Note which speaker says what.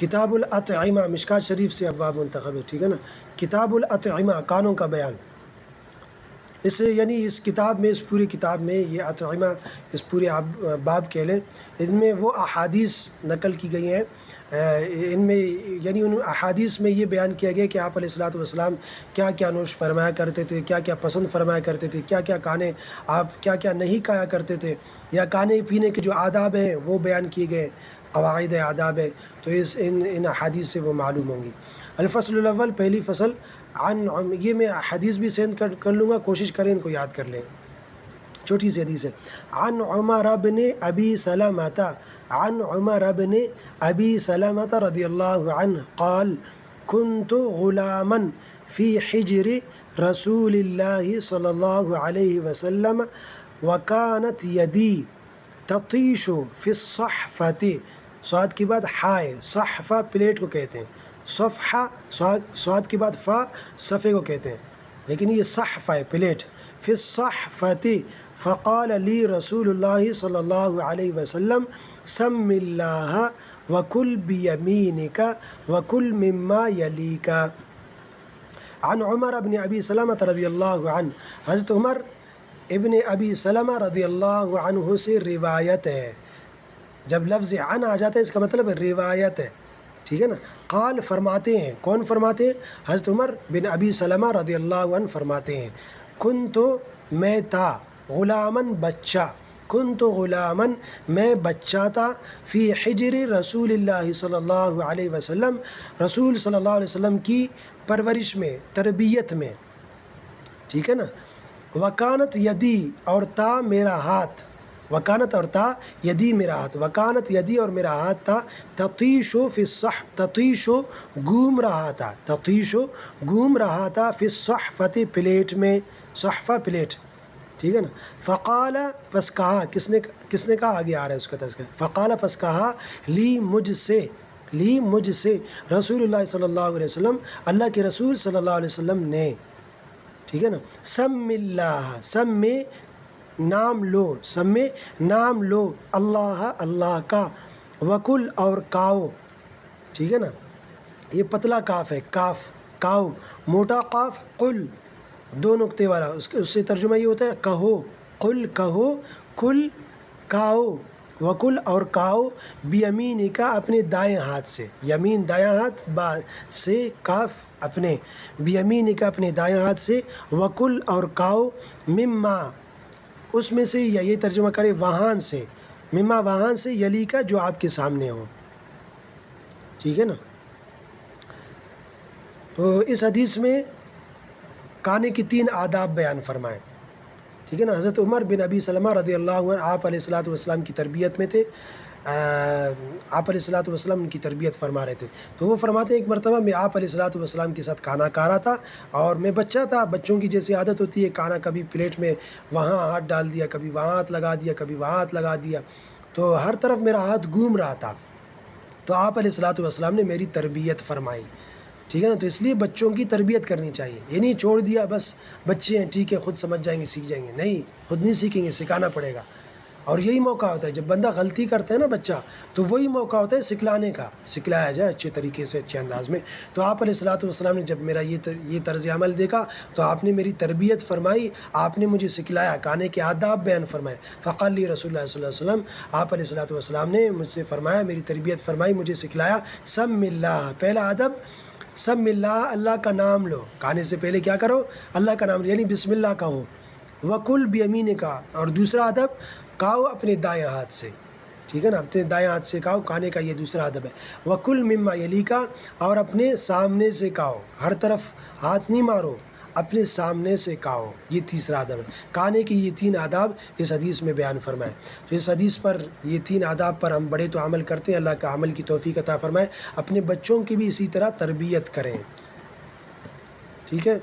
Speaker 1: کتاب الاطعمہ مشکات شریف سے ابواب منتخب ہے، ٹھیک ہے نا۔ کتاب الاطعمہ کانوں کا بیان، اس سے یعنی اس کتاب میں، اس پوری کتاب میں یہ اطعمہ، اس پورے باب کہہ لیں، ان میں وہ احادیث نقل کی گئی ہیں، ان میں یعنی ان احادیث میں یہ بیان کیا گیا کہ آپ علیہ الصلوۃ والسلام کیا کیا نوش فرمایا کرتے تھے، کیا کیا پسند فرمایا کرتے تھے، کیا کیا کھانے آپ کیا کیا نہیں کھایا کرتے تھے، یا کھانے پینے کے جو آداب ہیں وہ بیان کیے گئے، قواعد آداب ہے، تو ان احادیث سے وہ معلوم ہوں گی۔ الفصل الاول، پہلی فصل، یہ میں حدیث بھی سینڈ کر لوں گا، کوشش کریں ان کو یاد کر لیں، چھوٹی سی حدیث ہے۔ عن عمر بن ابی سلمۃ، عن عمر بن ابی سلمۃ رضی اللہ عنہ قال كنت غلاما في حجر رسول الله صلی اللہ علیہ وسلم وكانت يدي تطيش في الصحفة، صاد کے بعد ہائے، صحفہ پلیٹ کو کہتے ہیں، صفحہ صاد کے بعد فا صفحے کو کہتے ہیں، لیکن یہ صحفہ ہے، پلیٹ، فی الصحفة فقال لی رسول اللہ صلی اللہ علیہ وسلم سم اللہ وکل بیمینک وکل مما یلیک۔ عن عمر ابن ابی سلمۃ رضی اللہ عنہ، حضرت عمر ابن ابی سلمہ رضی اللہ عنہ سے روایت ہے، جب لفظ عن آ جاتا ہے اس کا مطلب روایت ہے، ٹھیک ہے نا۔ قال فرماتے ہیں، کون فرماتے ہیں؟ حضرت عمر بن ابی سلمہ رضی اللہ عنہ فرماتے ہیں، کنت میں تھا، غلامن بچہ، کنت غلامن میں بچہ تھا، فی حجر رسول اللہ صلی اللہ علیہ وسلم، رسول صلی اللہ علیہ وسلم کی پرورش میں، تربیت میں، ٹھیک ہے نا۔ وکانت یدی، اور تا میرا ہاتھ، وکانت اور تا یدی میرا ہاتھ، وکانت یدی اور میرا ہاتھ تھا، تطیشو فی الصح، تطیشو گھوم رہا تھا، تطیشو گھوم رہا تھا، فی الصحفۃ پلیٹ میں، صحفہ پلیٹ، ٹھیک ہے نا۔ فقال پس کہا، کس نے کہا؟ آگے آ رہا ہے اس کا تذکرہ۔ فقال پس کہا، لی مجھ سے رسول اللہ صلی اللہ علیہ وسلم، اللہ کے رسول صلی اللہ علیہ وسلم نے، ٹھیک ہے نا۔ سم اللہ، سم میں نام لو، سم میں نام لو، اللہ اللہ کا، وکل اور کاؤ، ٹھیک ہے نا۔ یہ پتلا کاف ہے، کاف کاؤ، موٹا قاف قل، دو نقطے والا، اس سے ترجمہ یہ ہوتا ہے کہو، قل کہو، کل کاؤ، وکل اور کاؤ، بیمینی کا اپنے دائیں ہاتھ سے، یمین دایاں ہاتھ، با سے کاف اپنے، بیمینی کا اپنے دائیں ہاتھ سے، وکل اور کاؤ، مما اس میں سے، یا یہ ترجمہ کرے وہاں سے، مما وہاں سے، یلی کا جو آپ کے سامنے ہو، ٹھیک ہے نا۔ تو اس حدیث میں کھانے کی 3 آداب بیان فرمائے، ٹھیک ہے نا۔ حضرت عمر بن ابی سلمہ رضی اللہ عنہ آپ علیہ الصلوۃ والسلام کی تربیت میں تھے، آپ علیہ الصلوۃ والسلام ان کی تربیت فرما رہے تھے، تو وہ فرماتے ہیں ایک مرتبہ میں آپ علیہ الصلوۃ والسلام کے ساتھ کھانا کھا رہا تھا، اور میں بچہ تھا، بچوں کی جیسے عادت ہوتی ہے، کھانا کبھی پلیٹ میں وہاں ہاتھ ڈال دیا، کبھی وہاں ہاتھ لگا دیا، کبھی وہاں ہاتھ لگا دیا، تو ہر طرف میرا ہاتھ گھوم رہا تھا، تو آپ علیہ الصلوۃ والسلام نے میری تربیت فرمائی، ٹھیک ہے نا۔ تو اس لیے بچوں کی تربیت کرنی چاہیے، یہ نہیں چھوڑ دیا بس بچے ہیں ٹھیک ہے خود سمجھ جائیں گے، سیکھ جائیں گے، نہیں، خود نہیں سیکھیں گے، سکھانا پڑے گا، اور یہی موقع ہوتا ہے جب بندہ غلطی کرتا ہے نا بچہ، تو وہی موقع ہوتا ہے سکھلانے کا، سکھلایا جائے اچھے طریقے سے، اچھے انداز میں۔ تو آپ علیہ الصلوۃ والسلام نے جب میرا یہ طرز عمل دیکھا تو آپ نے میری تربیت فرمائی، آپ نے مجھے سکھلایا، کھانے کے آداب بیان فرمائے۔ فقال لی رسول اللہ صلی اللہ علیہ وسلم، آپ علیہ الصلوۃ والسلام نے مجھ سے فرمایا، میری تربیت فرمائی، مجھے سکھلایا، سم اللہ، پہلا ادب سم اللہ، اللہ کا نام لو، کھانے سے پہلے کیا کرو؟ اللہ کا نام، یعنی بسم اللہ کہو، وکل بیمین کا، اور دوسرا ادب کھاؤ اپنے دائیں ہاتھ سے، ٹھیک ہے نا، اپنے دائیں ہاتھ سے کھاؤ، کھانے کا یہ دوسرا ادب ہے۔ وکل مما یلی کا، اور اپنے سامنے سے کھاؤ، ہر طرف ہاتھ نہیں مارو، اپنے سامنے سے کھاؤ، یہ تیسرا ادب ہے۔ کھانے کی یہ 3 آداب اس حدیث میں بیان فرمائے، تو اس حدیث پر یہ 3 آداب پر ہم بڑے تو عمل کرتے ہیں، اللہ کا عمل کی توفیق عطا فرمائے، اپنے بچوں کی بھی اسی طرح تربیت کریں، ٹھیک ہے۔